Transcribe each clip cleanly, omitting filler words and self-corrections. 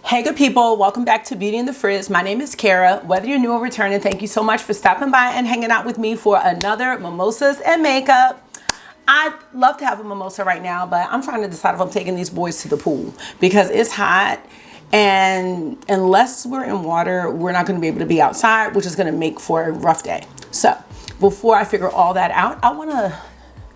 Hey good people, welcome back to Beauty and the Frizz. My name is Kara. Whether you're new or returning, thank you so much for stopping by and hanging out with me for another mimosas and makeup. I'd love to have a mimosa right now, but I'm trying to decide if I'm taking these boys to the pool because it's hot, and unless we're in water, we're not going to be able to be outside, which is going to make for a rough day. So before I figure all that out, I want to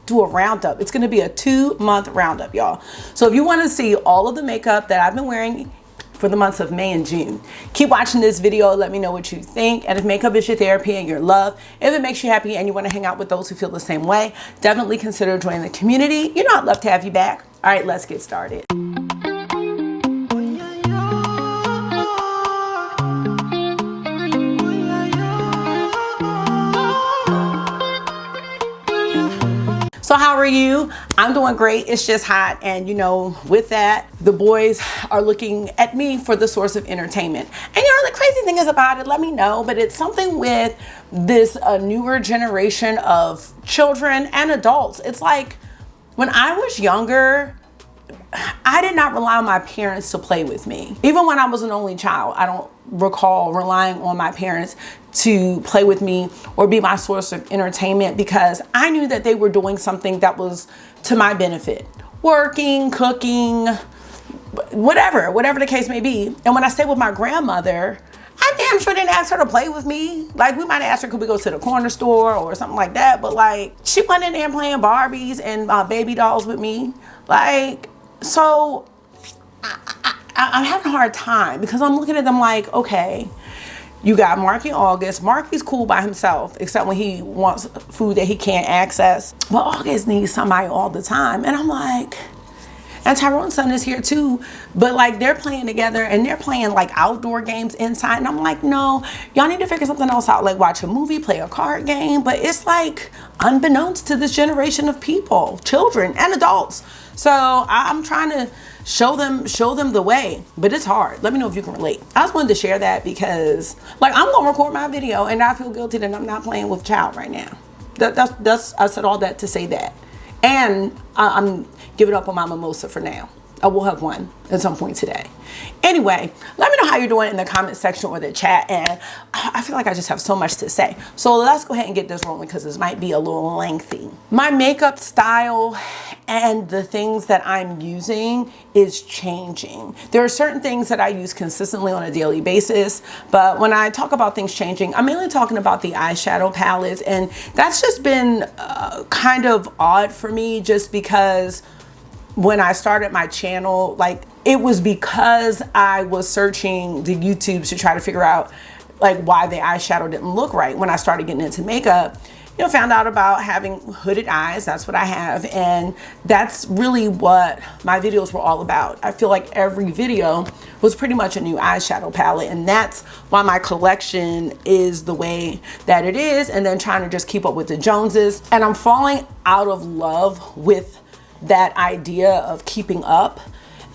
do a roundup. It's going to be a 2-month roundup, y'all. So if you want to see all of the makeup that I've been wearing for the months of May and June, keep watching this video. Let me know what you think. And if makeup is your therapy and your love, if it makes you happy and you want to hang out with those who feel the same way, definitely consider joining the community. You know I'd love to have you back. All right, let's get started. So how are you? I'm doing great. It's just hot, and you know, with that, the boys are looking at me for the source of entertainment. And you know, the crazy thing is about it, let me know, but it's something with this newer generation of children and adults. It's like when I was younger, I did not rely on my parents to play with me. Even when I was an only child, I don't recall relying on my parents to play with me or be my source of entertainment, because I knew that they were doing something that was to my benefit. Working, cooking, whatever the case may be. And when I stayed with my grandmother, I damn sure didn't ask her to play with me. Like, we might ask her, could we go to the corner store or something like that? But like, she went in there playing Barbies and baby dolls with me. Like, so I'm having a hard time because I'm looking at them like, okay, you got Marky August. Marky's cool by himself, except when he wants food that he can't access. But August needs somebody all the time. And I'm like, and Tyrone's son is here too, but like they're playing together and they're playing like outdoor games inside. And I'm like, no, y'all need to figure something else out, like watch a movie, play a card game. But it's like unbeknownst to this generation of people, children and adults. So I'm trying to show them the way, but it's hard. Let me know if you can relate. I just wanted to share that because like I'm gonna record my video and I feel guilty that I'm not playing with child right now. That's I said all that to say that. And I'm giving up on my mimosa for now. I will have one at some point today. Anyway, let me know how you're doing in the comment section or the chat. And I feel like I just have so much to say. So let's go ahead and get this rolling because this might be a little lengthy. My makeup style and the things that I'm using is changing. There are certain things that I use consistently on a daily basis, but when I talk about things changing, I'm mainly talking about the eyeshadow palettes, and that's just been kind of odd for me, just because when I started my channel, like it was because I was searching the YouTubes to try to figure out like why the eyeshadow didn't look right. When I started getting into makeup, you know, found out about having hooded eyes. That's what I have, and that's really what my videos were all about. I feel like every video was pretty much a new eyeshadow palette, and that's why my collection is the way that it is, and then trying to just keep up with the Joneses. And I'm falling out of love with that idea of keeping up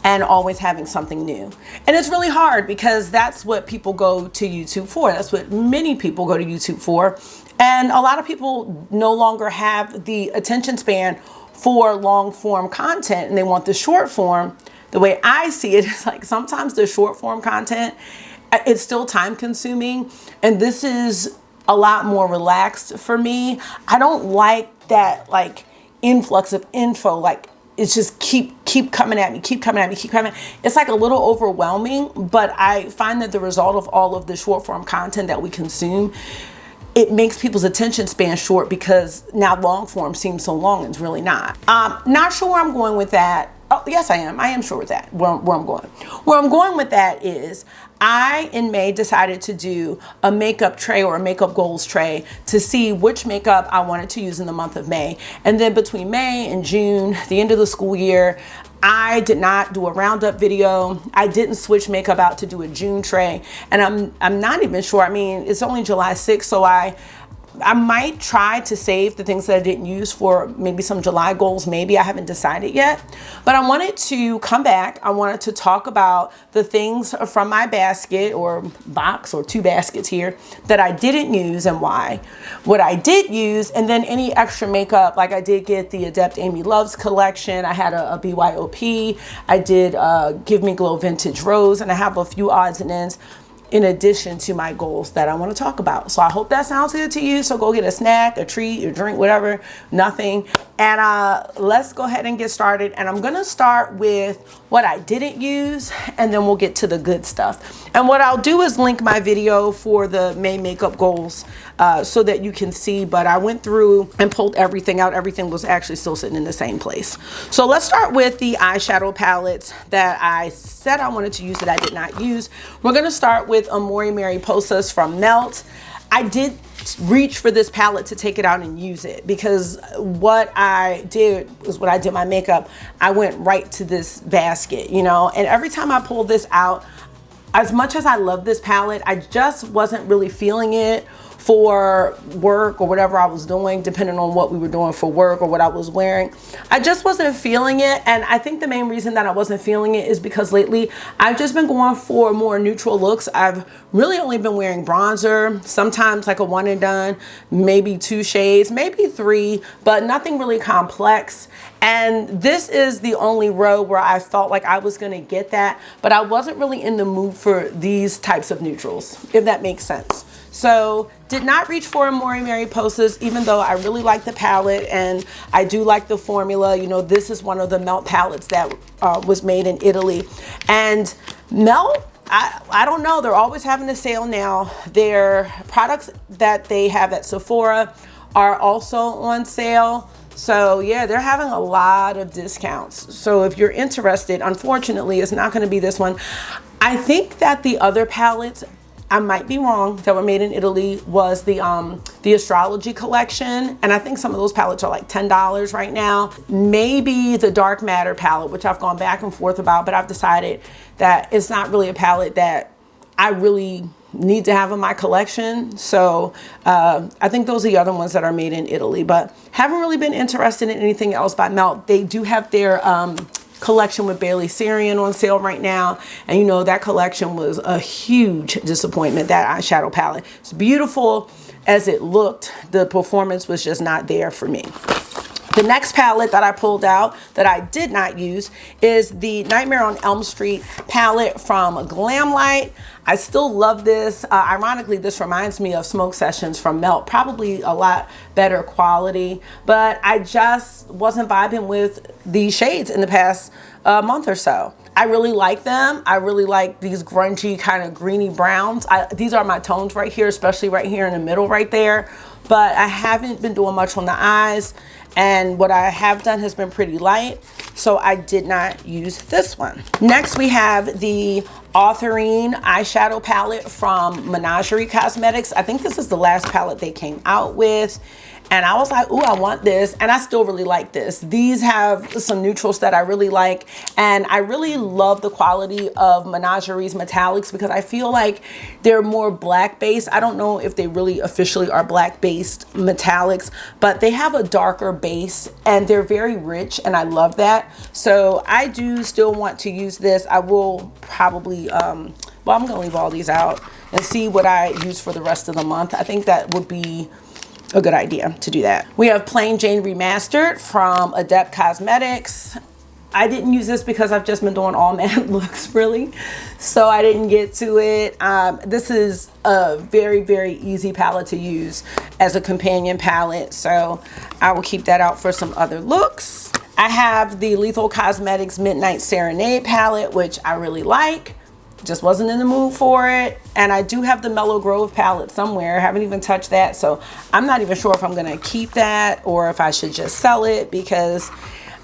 and always having something new. And it's really hard because that's what people go to YouTube for. That's what many people go to YouTube for. And a lot of people no longer have the attention span for long form content, and they want the short form. The way I see it is like sometimes the short form content, it's still time consuming, and this is a lot more relaxed for me. I don't like that like influx of info, like it's just keep coming at me. It's like a little overwhelming, but I find that the result of all of the short form content that we consume, it makes people's attention span short because now long form seems so long and it's really not. Not sure where I'm going with that. Oh, yes, I am sure with that, where I'm going. Where I'm going with that is I, in May, decided to do a makeup tray or a makeup goals tray to see which makeup I wanted to use in the month of May. And then between May and June, the end of the school year, I did not do a roundup video. I didn't switch makeup out to do a June tray. And I'm not even sure. I mean, it's only July 6th, so I I might try to save the things that I didn't use for maybe some July goals. Maybe I haven't decided yet, but I wanted to come back. I wanted to talk about the things from my basket or box or 2 baskets here that I didn't use and why, what I did use, and then any extra makeup. Like I did get the Adept Amy Loves collection. I had a BYOP. I did Give Me Glow Vintage Rose, and I have a few odds and ends in addition to my goals that I want to talk about. So I hope that sounds good to you. So go get a snack, a treat, a drink, whatever, nothing. And let's go ahead and get started. And I'm gonna start with what I didn't use, and then we'll get to the good stuff. And what I'll do is link my video for the May makeup goals so that you can see, but I went through and pulled everything out. Everything was actually still sitting in the same place. So let's start with the eyeshadow palettes that I said I wanted to use that I did not use. We're gonna start with Amore Mariposas from Melt. I did reach for this palette to take it out and use it, because what I did was, when I did my makeup, I went right to this basket, you know, and every time I pulled this out, as much as I love this palette, I just wasn't really feeling it for work or whatever I was doing, depending on what we were doing for work or what I was wearing. I just wasn't feeling it. And I think the main reason that I wasn't feeling it is because lately I've just been going for more neutral looks. I've really only been wearing bronzer, sometimes like a 1 and done, maybe 2 shades, maybe 3, but nothing really complex. And this is the only row where I felt like I was gonna get that, but I wasn't really in the mood for these types of neutrals, if that makes sense. So did not reach for Amore Mariposas, even though I really like the palette and I do like the formula. You know, this is one of the Melt palettes that was made in Italy. And Melt, I don't know, they're always having a sale now. Their products that they have at Sephora are also on sale. So yeah, they're having a lot of discounts. So if you're interested, unfortunately, it's not gonna be this one. I think that the other palettes, I might be wrong, that were made in Italy was the astrology collection. And I think some of those palettes are like $10 right now. Maybe the Dark Matter palette, which I've gone back and forth about, but I've decided that it's not really a palette that I really need to have in my collection. So I think those are the other ones that are made in Italy, but haven't really been interested in anything else by Melt. They do have their collection with Bailey Sarian on sale right now, and you know that collection was a huge disappointment. That eyeshadow palette, it's beautiful as it looked, the performance was just not there for me. The next palette that I pulled out that I did not use is the Nightmare on Elm Street palette from Glamlight. I still love this. Ironically, this reminds me of Smoke Sessions from Melt, probably a lot better quality, but I just wasn't vibing with these shades in the past month or so. I really like them. I really like these grungy kind of greeny browns. These are my tones right here, especially right here in the middle right there, but I haven't been doing much on the eyes. And what I have done has been pretty light, so I did not use this one. Next, we have the Authorine eyeshadow palette from Menagerie Cosmetics. I think this is the last palette they came out with. And I was like, ooh, I want this. And I still really like this. These have some neutrals that I really like. And I really love the quality of Menagerie's metallics because I feel like they're more black based. I don't know if they really officially are black based metallics, but they have a darker base and they're very rich. And I love that. So I do still want to use this. I will probably, well, I'm going to leave all these out and see what I use for the rest of the month. I think that would be a good idea to do that. We have Plain Jane Remastered from Adept Cosmetics. I didn't use this because I've just been doing all matte looks really, so I didn't get to it. This is a very, very easy palette to use as a companion palette, so I will keep that out for some other looks. I have the Lethal Cosmetics Midnight Serenade palette, which I really like. Just wasn't in the mood for it. And I do have the Mellow Grove palette somewhere. I haven't even touched that, so I'm not even sure if I'm gonna keep that or if I should just sell it, because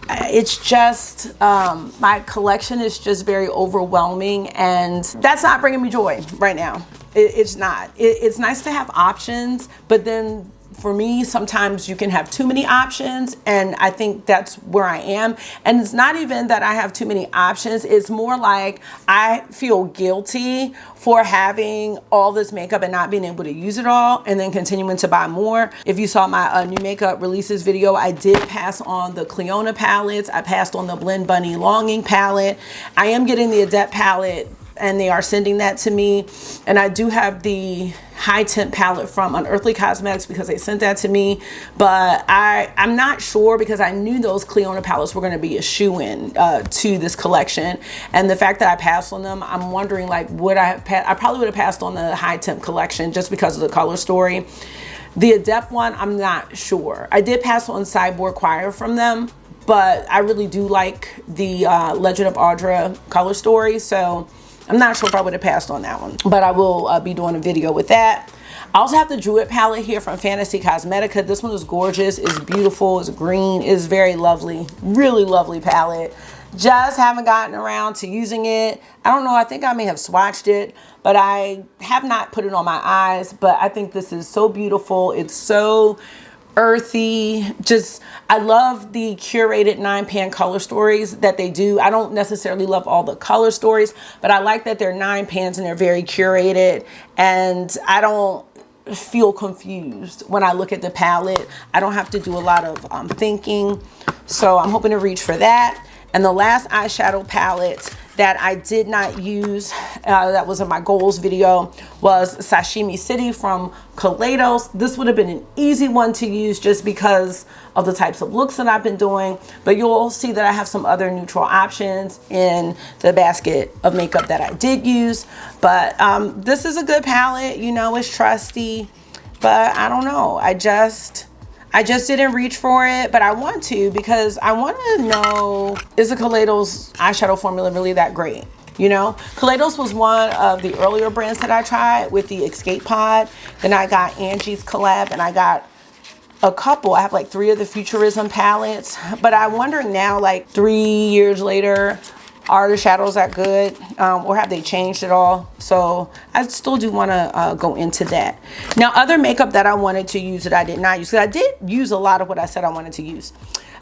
it's just my collection is just very overwhelming and that's not bringing me joy right now. It's not. It's nice to have options, but then for me, sometimes you can have too many options, and I think that's where I am. And it's not even that I have too many options, it's more like I feel guilty for having all this makeup and not being able to use it all and then continuing to buy more. If you saw my new makeup releases video, I did pass on the Cleona palettes. I passed on the Blend Bunny Longing palette. I am getting the Adept palette, and they are sending that to me. And I do have the High Temp palette from Unearthly Cosmetics because they sent that to me. But I'm not sure, because I knew those Cleona palettes were going to be a shoe-in to this collection. And the fact that I passed on them, I'm wondering, like, would I have I probably would have passed on the High Temp collection just because of the color story. The Adept one, I'm not sure. I did pass on Cyborg Choir from them, but I really do like the Legend of Audra color story, so I'm not sure if I would have passed on that one, but I will be doing a video with that. I also have the Druid palette here from Fantasy Cosmetica. This one is gorgeous, it's beautiful, it's green, it's very lovely, really lovely palette. Just haven't gotten around to using it. I don't know, I think I may have swatched it, but I have not put it on my eyes. But I think this is so beautiful. It's so earthy. Just, I love the curated 9-pan color stories that they do. I don't necessarily love all the color stories, but I like that they're 9 pans and they're very curated, and I don't feel confused when I look at the palette. I don't have to do a lot of thinking, so I'm hoping to reach for that. And the last eyeshadow palette that I did not use, that was in my goals video, was Sashimi City from Kaleidos. This would have been an easy one to use just because of the types of looks that I've been doing, but you'll see that I have some other neutral options in the basket of makeup that I did use. But this is a good palette, you know, it's trusty, but I don't know, I just didn't reach for it, but I want to, because I want to know, is the Kaleidos eyeshadow formula really that great? You know, Kaleidos was one of the earlier brands that I tried with the Escape Pod. Then I got Angie's collab, and I got a couple. I have like 3 of the Futurism palettes, but I'm wondering now, like 3 years later, are the shadows that good, or have they changed at all? So I still do want to go into that. Now, other makeup that I wanted to use that I did not use, because I did use a lot of what I said I wanted to use.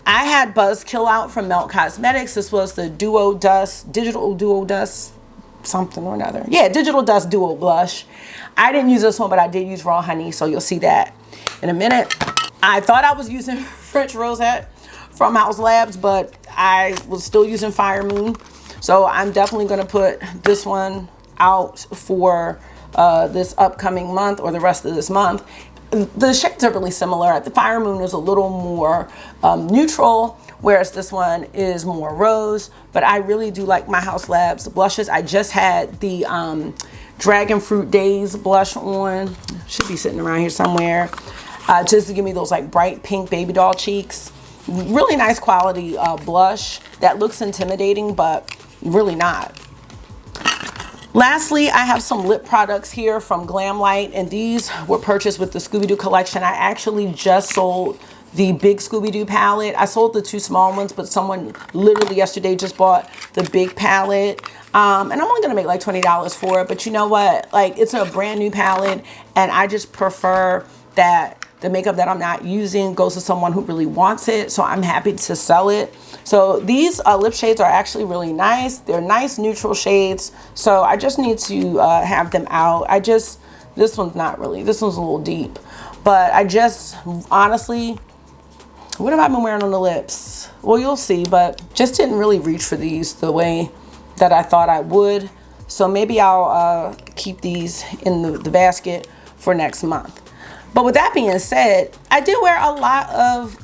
I had Buzzkill out from Melt Cosmetics. This was the Duo Dust, Digital Duo Dust, something or another. Yeah, Digital Dust Duo Blush. I didn't use this one, but I did use Raw Honey, so you'll see that in a minute. I thought I was using French Rosette from House Labs, but I was still using Fire Moon. So I'm definitely going to put this one out for this upcoming month, or the rest of this month. The shades are really similar. The Fire Moon is a little more neutral, whereas this one is more rose. But I really do like my House Labs blushes. I just had the Dragon Fruit Days blush on. Should be sitting around here somewhere. Just to give me those like bright pink baby doll cheeks. Really nice quality blush that looks intimidating, but really not. Lastly, I have some lip products here from Glamlight, and these were purchased with the Scooby-Doo collection. I actually just sold the big Scooby-Doo palette. I sold the 2 small ones, but someone literally yesterday just bought the big palette. And I'm only gonna make like $20 for it, but you know what? Like, it's a brand new palette, and I just prefer that the makeup that I'm not using goes to someone who really wants it, so I'm happy to sell it. So these lip shades are actually really nice. They're nice neutral shades, so I just need to have them out. This one's not really, this one's a little deep, but I just, honestly, what have I been wearing on the lips? Well, you'll see, but just didn't really reach for these the way that I thought I would. So maybe I'll keep these in the basket for next month. But with that being said, I did wear a lot of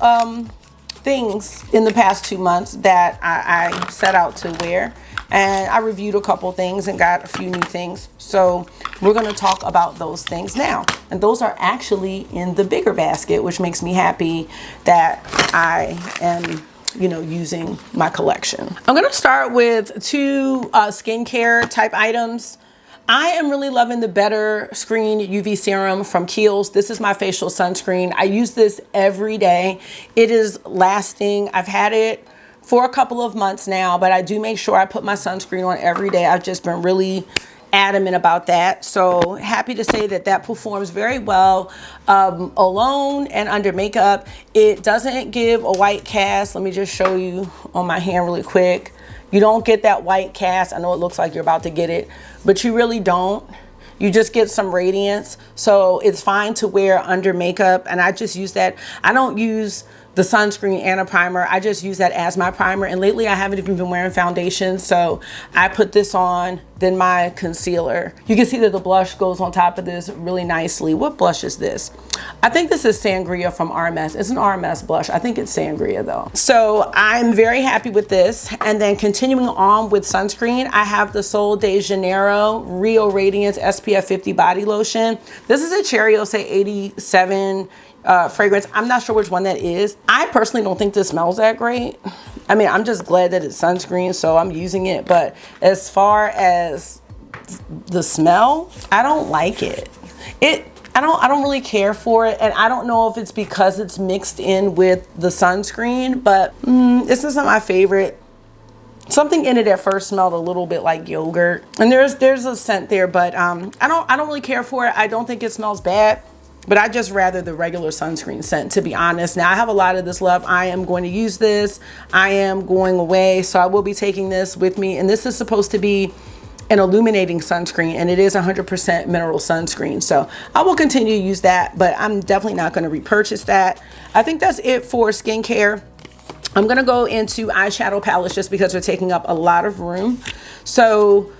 things in the past 2 months that I set out to wear. And I reviewed a couple things and got a few new things. So we're going to talk about those things now. And those are actually in the bigger basket, which makes me happy that I am, you know, using my collection. I'm going to start with 2 skincare type items. I am really loving the Better Screen UV Serum from Kiehl's. This is my facial sunscreen. I use this every day. It is lasting. I've had it for a couple of months now, but I do make sure I put my sunscreen on every day. I've just been really adamant about that. So happy to say that that performs very well alone and under makeup. It doesn't give a white cast. Let me just show you on my hand really quick. You don't get that white cast. I know it looks like you're about to get it, but you really don't. You just get some radiance. So it's fine to wear under makeup. And I just use that. I don't use the sunscreen and a primer. I just use that as my primer. And lately I haven't even been wearing foundation. So I put this on, then my concealer. You can see that the blush goes on top of this really nicely. What blush is this? I think this is Sangria from RMS. It's an RMS blush. I think it's Sangria though. So I'm very happy with this. And then continuing on with sunscreen, I have the Sol de Janeiro Rio Radiance SPF 50 body lotion. This is a Cherry Osé 87 fragrance. I'm not sure which one that is. I personally don't think this smells that great. I mean, I'm just glad that it's sunscreen, so I'm using it. But as far as the smell, I don't like it. I don't really care for it, and I don't know if it's because it's mixed in with the sunscreen, but this isn't my favorite. Something in it at first smelled a little bit like yogurt, and there's a scent there, but I don't really care for it. I don't think it smells bad. But I just rather the regular sunscreen scent, to be honest. Now I have a lot of this left. I am going to use this. I am going away, so I will be taking this with me. And this is supposed to be an illuminating sunscreen, and it is 100% mineral sunscreen. So I will continue to use that, but I'm definitely not going to repurchase that. I think that's it for skincare. I'm going to go into eyeshadow palettes just because they're taking up a lot of room. So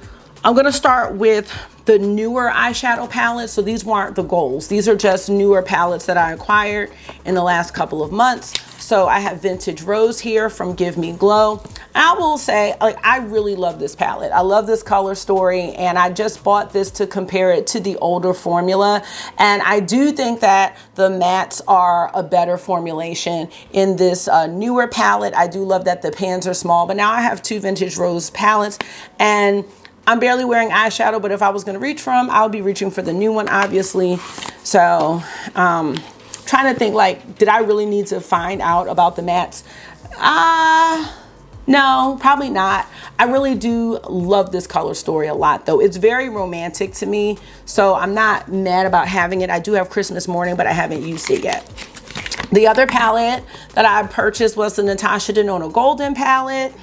I'm going to start with the newer eyeshadow palettes. So these weren't the golds. These are just newer palettes that I acquired in the last couple of months. So I have Vintage Rose here from Give Me Glow. I will say, like, I really love this palette. I love this color story, and I just bought this to compare it to the older formula. And I do think that the mattes are a better formulation in this newer palette. I do love that the pans are small, but now I have two Vintage Rose palettes, and I'm barely wearing eyeshadow, but if I was going to reach for them, I would be reaching for the new one, obviously. So trying to think, like, did I really need to find out about the mattes? No, probably not. I really do love this color story a lot, though. It's very romantic to me, so I'm not mad about having it. I do have Christmas Morning, but I haven't used it yet. The other palette that I purchased was the Natasha Denona Golden palette.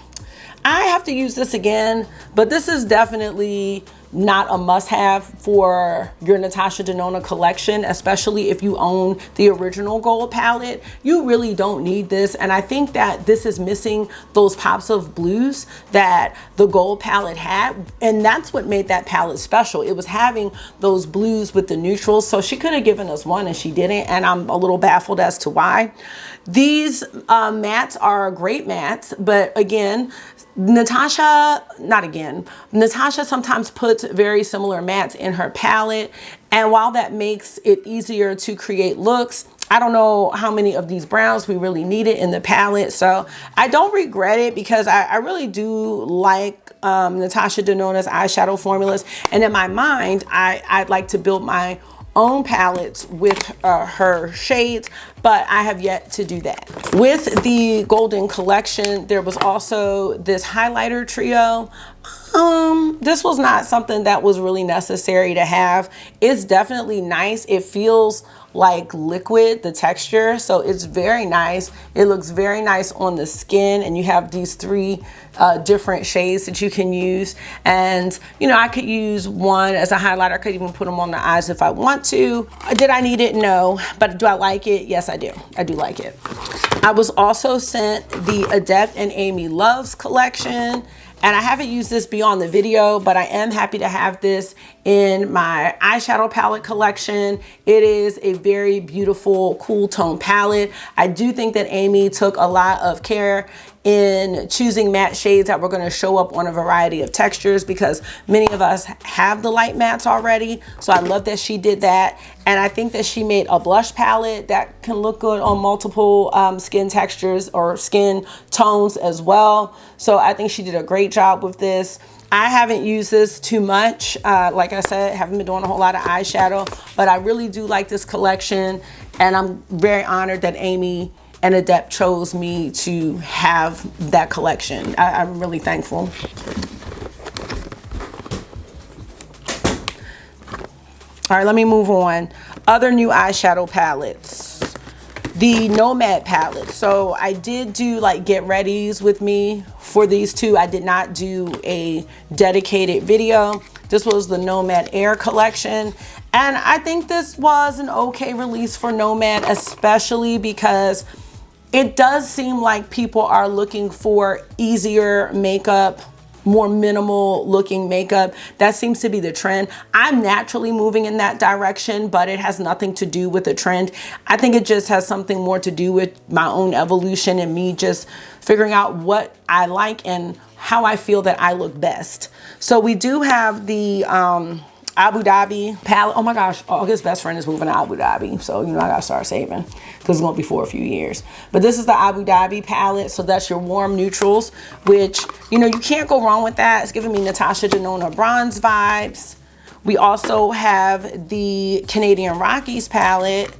I have to use this again, but this is definitely not a must-have for your Natasha Denona collection, especially if you own the original gold palette. You really don't need this, and I think that this is missing those pops of blues that the gold palette had, and that's what made that palette special. It was having those blues with the neutrals, so she could have given us one and she didn't, and I'm a little baffled as to why. These mattes are great mattes, but again, Natasha sometimes puts very similar mattes in her palette, and while that makes it easier to create looks, I don't know how many of these browns we really needed in the palette. So I don't regret it because I really do like Natasha Denona's eyeshadow formulas, and in my mind I'd like to build my own palettes with her shades, but I have yet to do that. With the Golden Collection, there was also this highlighter trio. This was not something that was really necessary to have. It's definitely nice. It feels like liquid, the texture, so it's very nice. It looks very nice on the skin, and you have these three different shades that you can use. And you know, I could use one as a highlighter. I could even put them on the eyes if I want to. Did I need it? No. But do I like it? Yes, I do. I do like it. I was also sent the Adept and Amy Loves collection, and I haven't used this beyond the video, but I am happy to have this in my eyeshadow palette collection. It is a very beautiful, cool tone palette. I do think that Amy took a lot of care in choosing matte shades that were going to show up on a variety of textures, because many of us have the light mattes already. So I love that she did that. And I think that she made a blush palette that can look good on multiple skin textures or skin tones as well. So I think she did a great job with this. I haven't used this too much. Like I said, haven't been doing a whole lot of eyeshadow, but I really do like this collection. And I'm very honored that Amy and Adept chose me to have that collection. I'm really thankful. All right, let me move on. Other new eyeshadow palettes. The Nomad palette. So I did do like get readies with me for these two. I did not do a dedicated video. This was the Nomad Air collection. And I think this was an okay release for Nomad, especially because it does seem like people are looking for easier makeup, more minimal looking makeup. That seems to be the trend. I'm naturally moving in that direction, but it has nothing to do with the trend. I think it just has something more to do with my own evolution and me just figuring out what I like and how I feel that I look best. So we do have the Abu Dhabi palette. Oh my gosh, August's best friend is moving to Abu Dhabi. So, you know, I gotta start saving because it's gonna be for a few years. But this is the Abu Dhabi palette. So that's your warm neutrals, which, you know, you can't go wrong with that. It's giving me Natasha Denona bronze vibes. We also have the Canadian Rockies palette,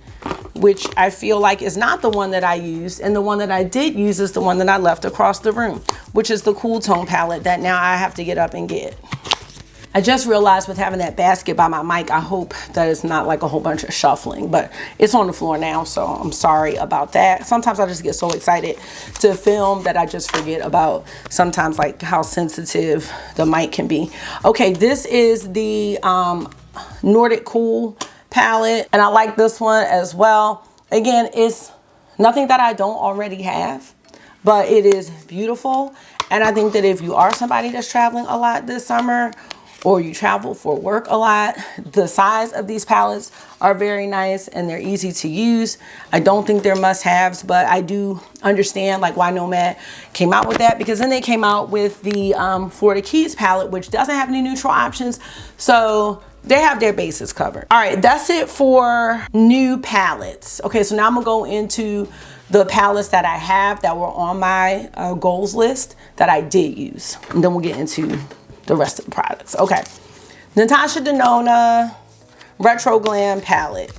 which I feel like is not the one that I used. And the one that I did use is the one that I left across the room, which is the Cool Tone palette that now I have to get up and get. I just realized with having that basket by my mic, I hope that it's not like a whole bunch of shuffling, but it's on the floor now, so I'm sorry about that. Sometimes I just get so excited to film that I just forget about sometimes like how sensitive the mic can be. Okay, this is the Nordic Cool palette, and I like this one as well. Again, it's nothing that I don't already have, but it is beautiful. And I think that if you are somebody that's traveling a lot this summer, or you travel for work a lot, the size of these palettes are very nice and they're easy to use. I don't think they're must-haves, but I do understand like why Nomad came out with that, because then they came out with the Florida Keys palette, which doesn't have any neutral options. So they have their bases covered. All right, that's it for new palettes. Okay, so now I'm gonna go into the palettes that I have that were on my goals list that I did use. And then we'll get into the rest of the products. Okay, Natasha Denona Retro Glam palette.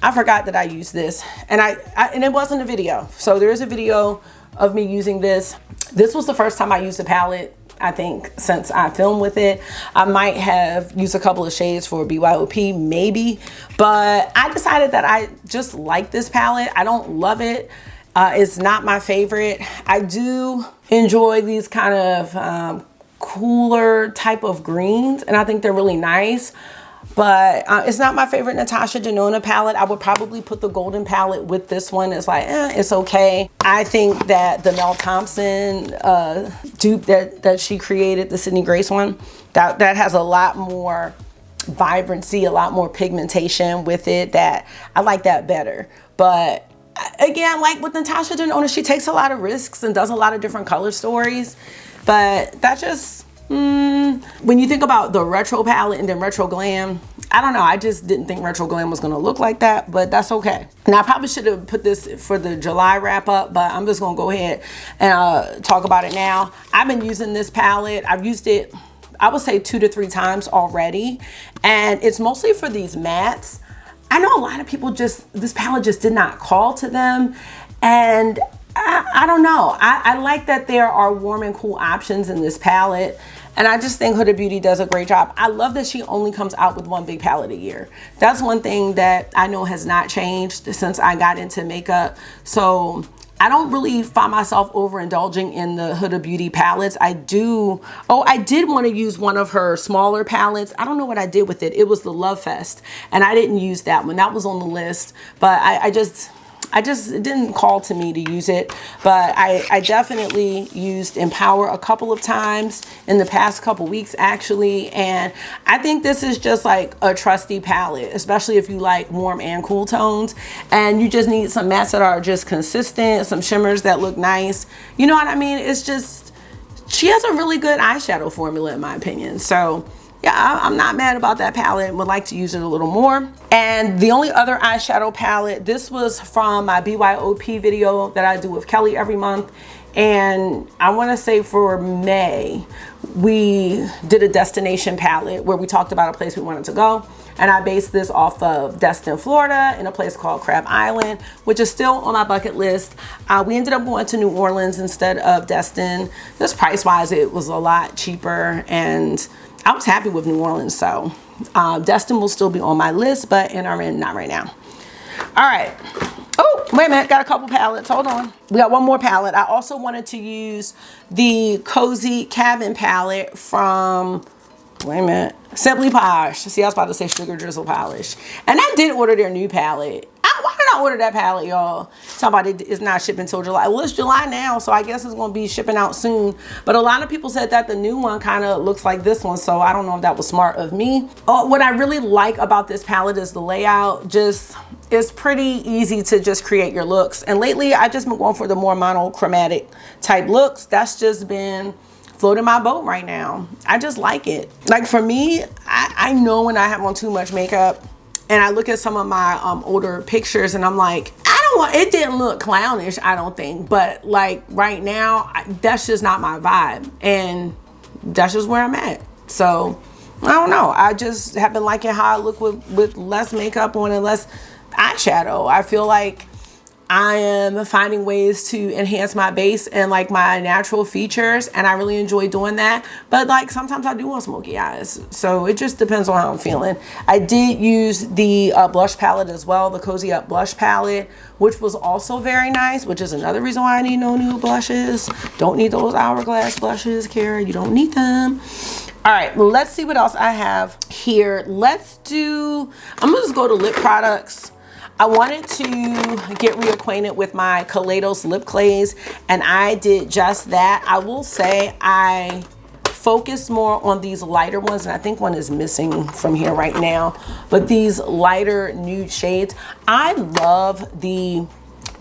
I forgot that I used this, and and it wasn't a video. So there is a video of me using this. This was the first time I used the palette, I think, since I filmed with it. I might have used a couple of shades for BYOP, maybe, but I decided that I just like this palette. I don't love it. It's not my favorite. I do enjoy these kind of cooler type of greens, and I think they're really nice, but it's not my favorite Natasha Denona palette. I would probably put the golden palette with this one. It's like, it's okay. I think that the Mel Thompson dupe that she created, the Sydney Grace one, that has a lot more vibrancy, a lot more pigmentation with it, that I like that better. But again, like with Natasha Denona, she takes a lot of risks and does a lot of different color stories. But that just, when you think about the retro palette and then retro glam, I don't know. I just didn't think retro glam was going to look like that, but that's okay. And I probably should have put this for the July wrap up, but I'm just going to go ahead and talk about it now. I've been using this palette. I've used it, I would say 2 to 3 times already. And it's mostly for these mattes. I know a lot of people this palette just did not call to them. And I don't know. I like that there are warm and cool options in this palette. And I just think Huda Beauty does a great job. I love that she only comes out with one big palette a year. That's one thing that I know has not changed since I got into makeup. So I don't really find myself overindulging in the Huda Beauty palettes. I did want to use one of her smaller palettes. I don't know what I did with it. It was the Love Fest, and I didn't use that one. That was on the list, but it didn't call to me to use it. But I definitely used Empower a couple of times in the past couple weeks actually, and I think this is just like a trusty palette, especially if you like warm and cool tones and you just need some mattes that are just consistent, some shimmers that look nice. You know what I mean? It's just, she has a really good eyeshadow formula in my opinion. So yeah, I'm not mad about that palette, would like to use it a little more. And the only other eyeshadow palette, this was from my BYOP video that I do with Kelly every month. And I want to say for May, we did a destination palette where we talked about a place we wanted to go. And I based this off of Destin, Florida, in a place called Crab Island, which is still on my bucket list. We ended up going to New Orleans instead of Destin. Just price-wise, it was a lot cheaper, and I was happy with New Orleans, so Destin will still be on my list, but NRN not right now. All right. Oh, wait a minute. Got a couple palettes. Hold on. We got one more palette. I also wanted to use the Cozy Cabin palette from, wait a minute, Simply Posh. See, I was about to say Sugar Drizzle Polish. And I did order their new palette. Why did I order that palette, y'all? Somebody is not shipping until July. Well, it's July now, so I guess it's going to be shipping out soon. But a lot of people said that the new one kind of looks like this one, so I don't know if that was smart of me. What I really like about this palette is the layout. Just, it's pretty easy to just create your looks. And lately, I've just been going for the more monochromatic type looks. That's just been floating my boat right now. I just like it. Like for me, I know when I have on too much makeup, and I look at some of my older pictures and I'm like, it didn't look clownish, I don't think. But like right now, that's just not my vibe. And that's just where I'm at. So I don't know. I just have been liking how I look with less makeup on and less eyeshadow. I feel like I am finding ways to enhance my base and like my natural features, and I really enjoy doing that. But like sometimes I do want smoky eyes, so it just depends on how I'm feeling. I did use the blush palette as well, the Cozy Up blush palette, which was also very nice, which is another reason why I need no new blushes. Don't need those hourglass blushes, Kara. You don't need them. All right, let's see what else I have here. I'm gonna just go to lip products. I wanted to get reacquainted with my Kaleidos lip clays, and I did just that. I will say I focused more on these lighter ones, and I think one is missing from here right now, but these lighter nude shades. I love the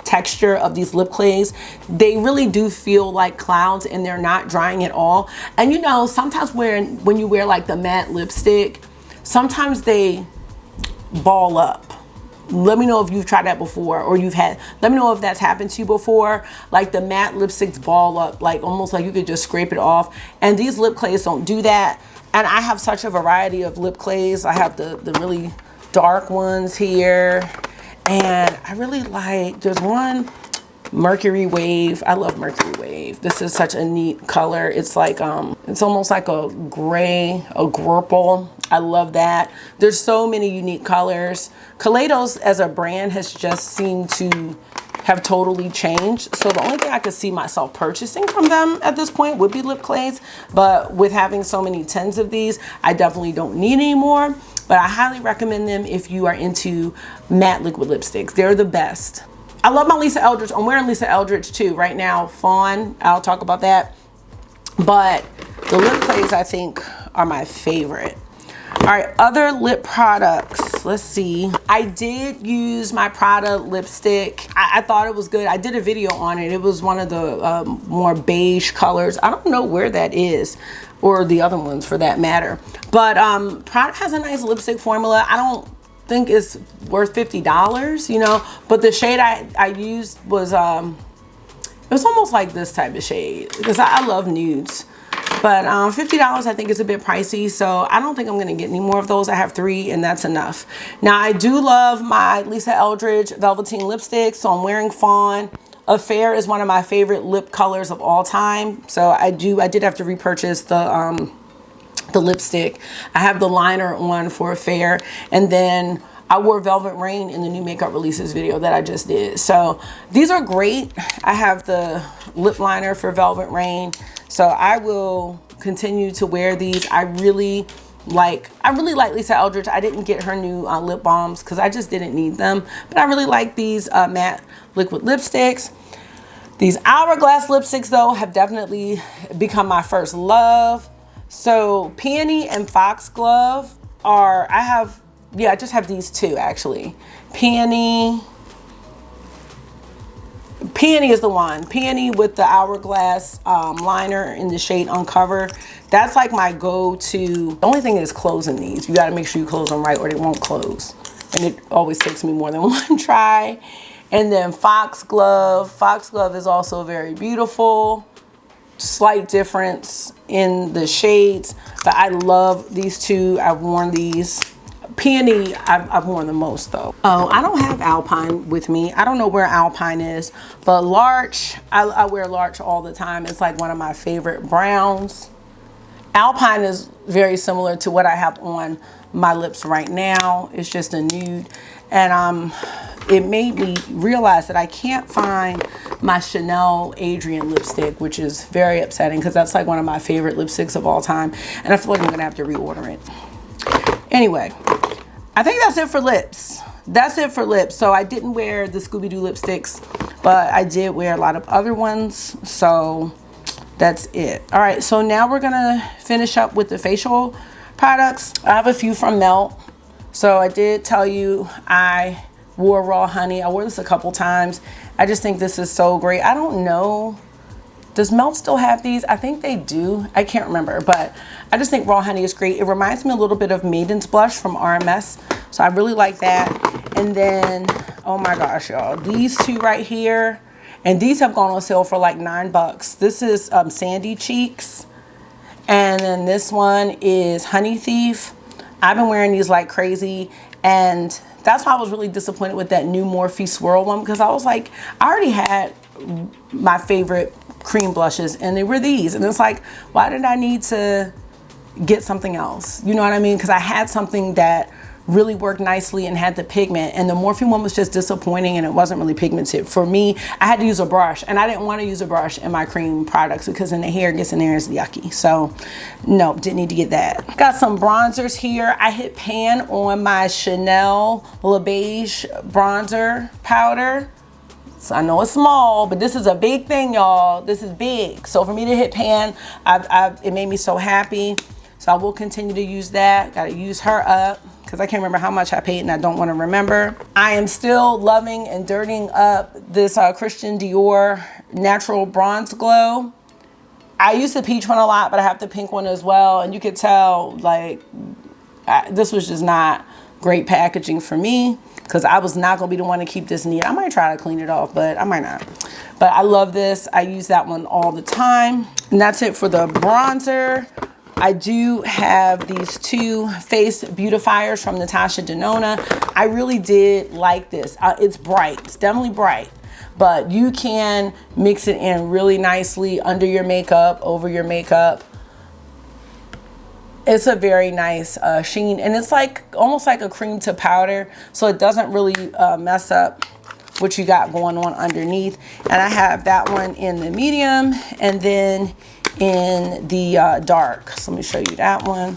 texture of these lip clays. They really do feel like clouds, and they're not drying at all. And you know, sometimes when you wear like the matte lipstick, sometimes they ball up. Let me know if you've tried that before, or let me know if that's happened to you before. Like the matte lipsticks ball up, like almost like you could just scrape it off. And these lip clays don't do that. And I have such a variety of lip clays. I have the really dark ones here. And I really like, there's one, Mercury Wave. I love Mercury Wave. This is such a neat color. It's like, it's almost like a gray, a purple. I love that. There's so many unique colors. Kaleidos as a brand has just seemed to have totally changed. So the only thing I could see myself purchasing from them at this point would be lip clays. But with having so many tens of these, I definitely don't need any more. But I highly recommend them if you are into matte liquid lipsticks. They're the best. I love my Lisa Eldridge. I'm wearing Lisa Eldridge too right now. Fawn, I'll talk about that. But the lip clays I think are my favorite. All right, other lip products. Let's see. I did use my Prada lipstick. I thought it was good. I did a video on it. It was one of the more beige colors. I don't know where that is, or the other ones for that matter. But Prada has a nice lipstick formula. I don't think it's worth $50, you know, but the shade I used was it was almost like this type of shade, because I love nudes. But $50 I think is a bit pricey, so I don't think I'm gonna get any more of those. I have 3 and that's enough. Now I do love my Lisa Eldridge Velveteen lipstick, so I'm wearing Fawn. Affair is one of my favorite lip colors of all time, so I did have to repurchase the lipstick. I have the liner on for Affair, and then I wore Velvet Rain in the new makeup releases video that I just did. So these are great. I have the lip liner for Velvet Rain, so I will continue to wear these. I really like Lisa Eldridge. I didn't get her new lip balms because I just didn't need them, but I really like these matte liquid lipsticks. These Hourglass lipsticks though have definitely become my first love. So Peony and Foxglove are, I just have these two actually. Peony is the one. Peony with the Hourglass liner in the shade Uncover. That's like my go-to. The only thing is closing these. You gotta make sure you close them right or they won't close. And it always takes me more than one try. And then Foxglove. Foxglove is also very beautiful. Slight difference in the shades, but I love these two. I've worn these. Peony, I've worn the most though. Oh, I don't have Alpine with me. I don't know where Alpine is, but Larch, I wear Larch all the time. It's like one of my favorite browns. Alpine is very similar to what I have on my lips right now. It's just a nude. And it made me realize that I can't find my Chanel Adrian lipstick, which is very upsetting because that's like one of my favorite lipsticks of all time. And I feel like I'm gonna have to reorder it. Anyway, I think that's it for lips. That's it for lips. So I didn't wear the Scooby-Doo lipsticks, but I did wear a lot of other ones. So that's it. All right, so now we're gonna finish up with the facial products. I have a few from Melt. So I did tell you I wore Raw Honey. I wore this a couple times. I just think this is so great. I don't know, does Melt still have these? I think they do. I can't remember, but I just think Raw Honey is great. It reminds me a little bit of Maiden's Blush from RMS. So I really like that. And then, oh my gosh, y'all, these two right here, and these have gone on sale for like $9. This is Sandy Cheeks. And then this one is Honey Thief. I've been wearing these like crazy, and that's why I was really disappointed with that new Morphe Swirl one, because I was like, I already had my favorite cream blushes and they were these, and it's like, why did I need to get something else? You know what I mean? Because I had something that really worked nicely and had the pigment, and the Morphe one was just disappointing and it wasn't really pigmented. For me, I had to use a brush, and I didn't want to use a brush in my cream products because then the hair gets in there, it's yucky. So no, didn't need to get that. Got some bronzers here. I hit pan on my Chanel Le Beige bronzer powder. So I know it's small, but this is a big thing, y'all. This is big. So for me to hit pan, it made me so happy. So I will continue to use that. Gotta use her up because I can't remember how much I paid and I don't want to remember. I am still loving and dirtying up this Christian Dior Natural Bronze Glow. I use the peach one a lot, but I have the pink one as well. And you could tell, like, this was just not great packaging for me because I was not going to be the one to keep this neat. I might try to clean it off, but I might not. But I love this. I use that one all the time. And that's it for the bronzer. I do have these two face beautifiers from Natasha Denona. I really did like this. It's bright. It's definitely bright. But you can mix it in really nicely under your makeup, over your makeup. It's a very nice sheen. And it's like almost like a cream to powder. So it doesn't really mess up what you got going on underneath. And I have that one in the medium and then in the dark. So let me show you that one.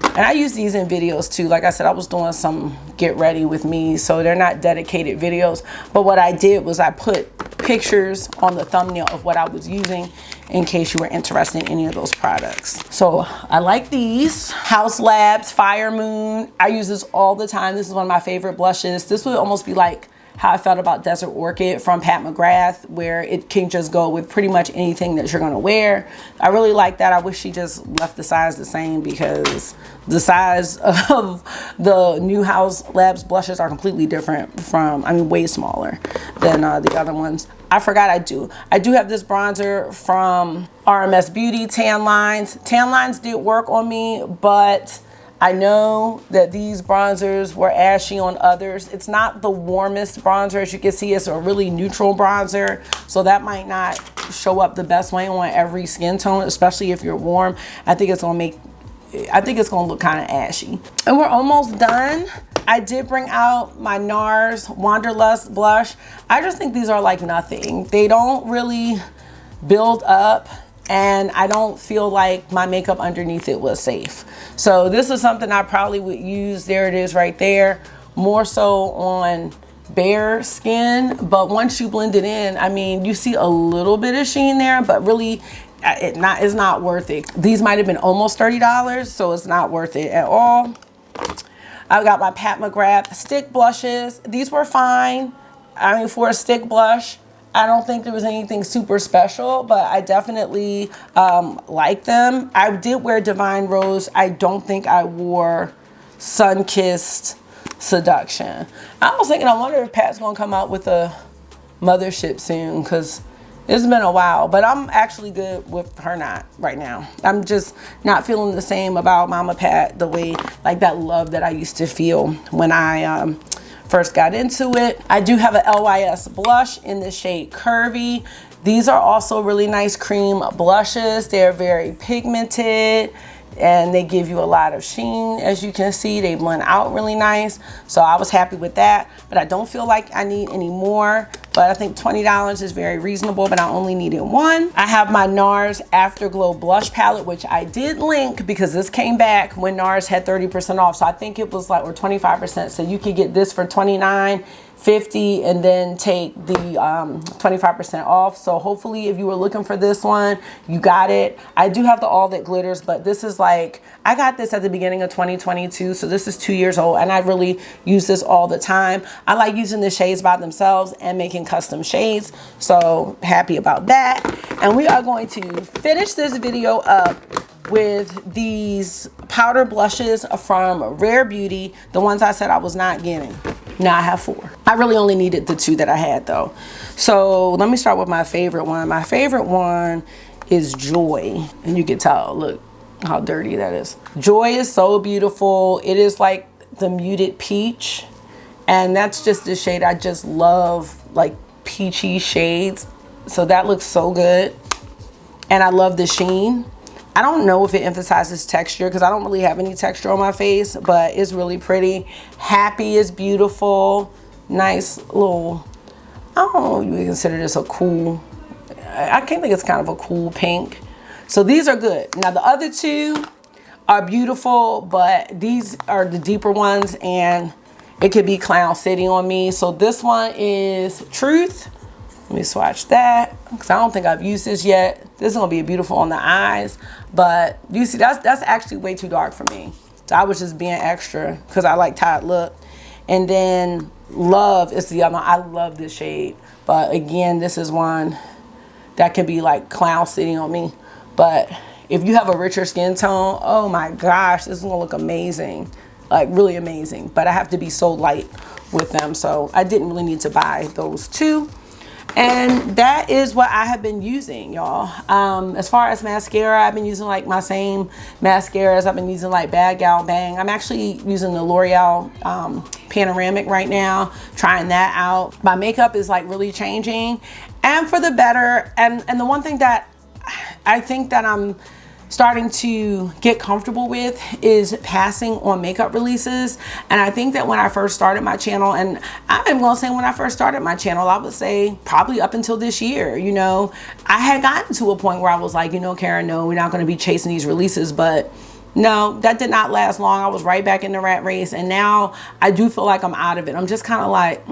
And I use these in videos too. Like I said, I was doing some get ready with me, so they're not dedicated videos. But what I did was I put pictures on the thumbnail of what I was using in case you were interested in any of those products. So I like these. House Labs Fire Moon. I use this all the time. This is one of my favorite blushes. This would almost be like how I felt about Desert Orchid from Pat McGrath, where it can just go with pretty much anything that you're gonna wear. I really like that. I wish she just left the size the same because the size of the new House Labs blushes are completely different from, I mean, way smaller than the other ones. I forgot I do have this bronzer from RMS Beauty, Tan Lines. Tan Lines did work on me, but I know that these bronzers were ashy on others. It's not the warmest bronzer. As you can see, it's a really neutral bronzer. So that might not show up the best way on every skin tone, especially if you're warm. I think it's gonna look kind of ashy. And we're almost done. I did bring out my NARS Wanderlust blush. I just think these are like nothing. They don't really build up, and I don't feel like my makeup underneath it was safe. So this is something I probably would use, there it is right there, more so on bare skin. But once you blend it in, I mean, you see a little bit of sheen there, but really it's not worth it. These might have been almost $30, so it's not worth it at all. I've got my Pat McGrath stick blushes. These were fine. I mean, for a stick blush, I don't think there was anything super special, but I definitely like them. I did wear Divine Rose. I don't think I wore Sun-Kissed Seduction. I was thinking, I wonder if Pat's gonna come out with a mothership soon, because it's been a while, but I'm actually good with her not right now. I'm just not feeling the same about Mama Pat, the way, like that love that I used to feel when I first got into it. I do have a LYS blush in the shade Curvy. These are also really nice cream blushes. They're very pigmented and they give you a lot of sheen. As you can see, they blend out really nice. So I was happy with that, but I don't feel like I need any more. But I think $20 is very reasonable, but I only needed one. I have my NARS Afterglow Blush Palette, which I did link because this came back when NARS had 30% off. So I think it was like, or 25%. So you could get this for $29.50 and then take the 25% off. So hopefully if you were looking for this one, you got it. I do have the All That Glitters, but this is like, I got this at the beginning of 2022. So this is 2 years old and I really use this all the time. I like using the shades by themselves and making custom shades. So happy about that. And we are going to finish this video up with these powder blushes from Rare Beauty, the ones I said I was not getting. Now I have 4. I really only needed the 2 that I had though. So let me start with my favorite one. My favorite one is Joy. And you can tell, look how dirty that is. Joy is so beautiful. It is like the muted peach. And that's just the shade I just love, like peachy shades. So that looks so good. And I love the sheen. I don't know if it emphasizes texture because I don't really have any texture on my face, but it's really pretty. Happy is beautiful. Nice little, I don't know if you would consider this a cool, I can't think it's kind of a cool pink. So these are good. Now the other 2 are beautiful, but these are the deeper ones and it could be Clown City on me. So this one is Truth. Let me swatch that because I don't think I've used this yet. This is gonna be beautiful on the eyes, but you see that's actually way too dark for me. So I was just being extra because I like how it looked. And then Love is the other one. I love this shade, but again, this is one that can be like Clown City on me. But if you have a richer skin tone, oh my gosh, this is gonna look amazing, like really amazing. But I have to be so light with them, so I didn't really need to buy those 2. And that is what I have been using, y'all. As far as mascara, I've been using like my same mascaras. I've been using like Bad Gal Bang. I'm actually using the L'Oreal Panoramic right now, trying that out. My makeup is like really changing and for the better. And the one thing that I think that I'm starting to get comfortable with is passing on makeup releases. And I think that when I first started my channel, and I'm gonna say when I first started my channel, I would say probably up until this year, you know, I had gotten to a point where I was like, you know, Karen, no, we're not gonna be chasing these releases. But no, that did not last long. I was right back in the rat race. And now I do feel like I'm out of it. I'm just kind of like,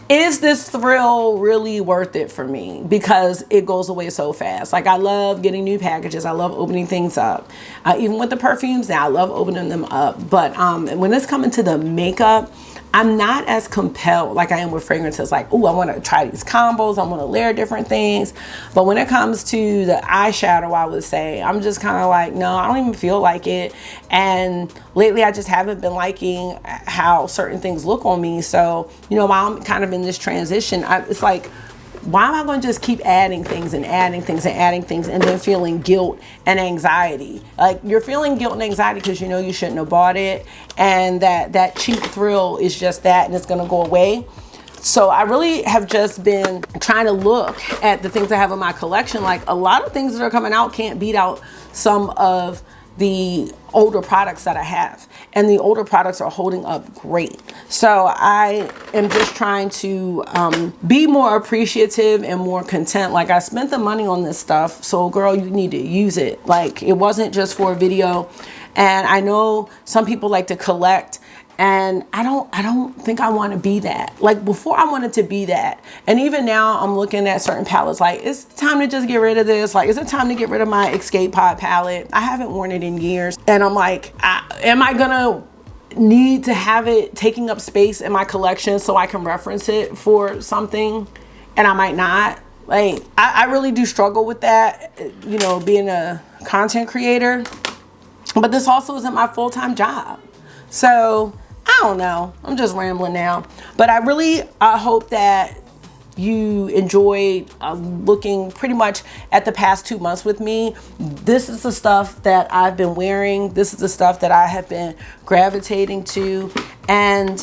is this thrill really worth it for me? Because it goes away so fast. Like I love getting new packages. I love opening things up. Even with the perfumes now, I love opening them up. But when it's coming to the makeup, I'm not as compelled like I am with fragrances. Like, oh, I want to try these combos. I want to layer different things. But when it comes to the eyeshadow, I would say, I'm just kind of like, no, I don't even feel like it. And lately, I just haven't been liking how certain things look on me. So, you know, while I'm kind of in this transition, it's like, why am I going to just keep adding things and adding things and adding things and then feeling guilt and anxiety? Like you're feeling guilt and anxiety because you know you shouldn't have bought it, and that cheap thrill is just that, and it's going to go away. So I really have just been trying to look at the things I have in my collection. Like a lot of things that are coming out can't beat out some of the older products that I have, and the older products are holding up great. So I am just trying to be more appreciative and more content. Like I spent the money on this stuff, so girl, you need to use it. Like it wasn't just for a video. And I know some people like to collect, and I don't think I want to be that. Like before I wanted to be that. And even now I'm looking at certain palettes like, it's time to just get rid of this. Like, is it time to get rid of my Escape Pod palette? I haven't worn it in years. And I'm like, am I gonna need to have it taking up space in my collection so I can reference it for something? And I might not. Like, I really do struggle with that, you know, being a content creator. But this also isn't my full-time job. So I don't know. I'm just rambling now. But I really hope that you enjoyed looking pretty much at the past 2 months with me. This is the stuff that I've been wearing. This is the stuff that I have been gravitating to. And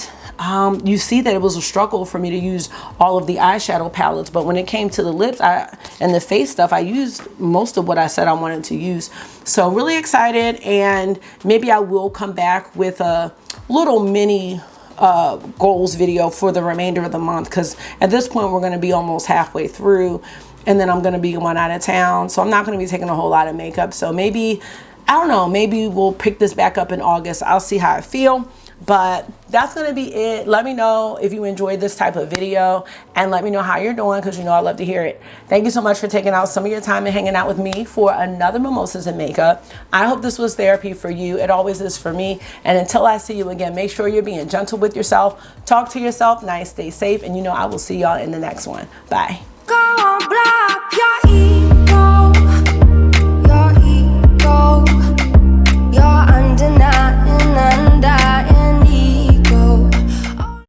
you see that it was a struggle for me to use all of the eyeshadow palettes, but when it came to the lips and the face stuff, I used most of what I said I wanted to use. So really excited, and maybe I will come back with a little mini goals video for the remainder of the month, because at this point we're going to be almost halfway through, and then I'm going to be going out of town, so I'm not going to be taking a whole lot of makeup. So maybe, I don't know, maybe we'll pick this back up in August. I'll see how I feel. But that's going to be it. Let me know if you enjoyed this type of video, and let me know how you're doing, because you know I love to hear it. Thank you so much for taking out some of your time and hanging out with me for another Mimosas and Makeup. I hope this was therapy for you. It always is for me. And until I see you again, make sure you're being gentle with yourself. Talk to yourself nice, stay safe, and you know I will see y'all in the next one. Bye. Go on, blow up your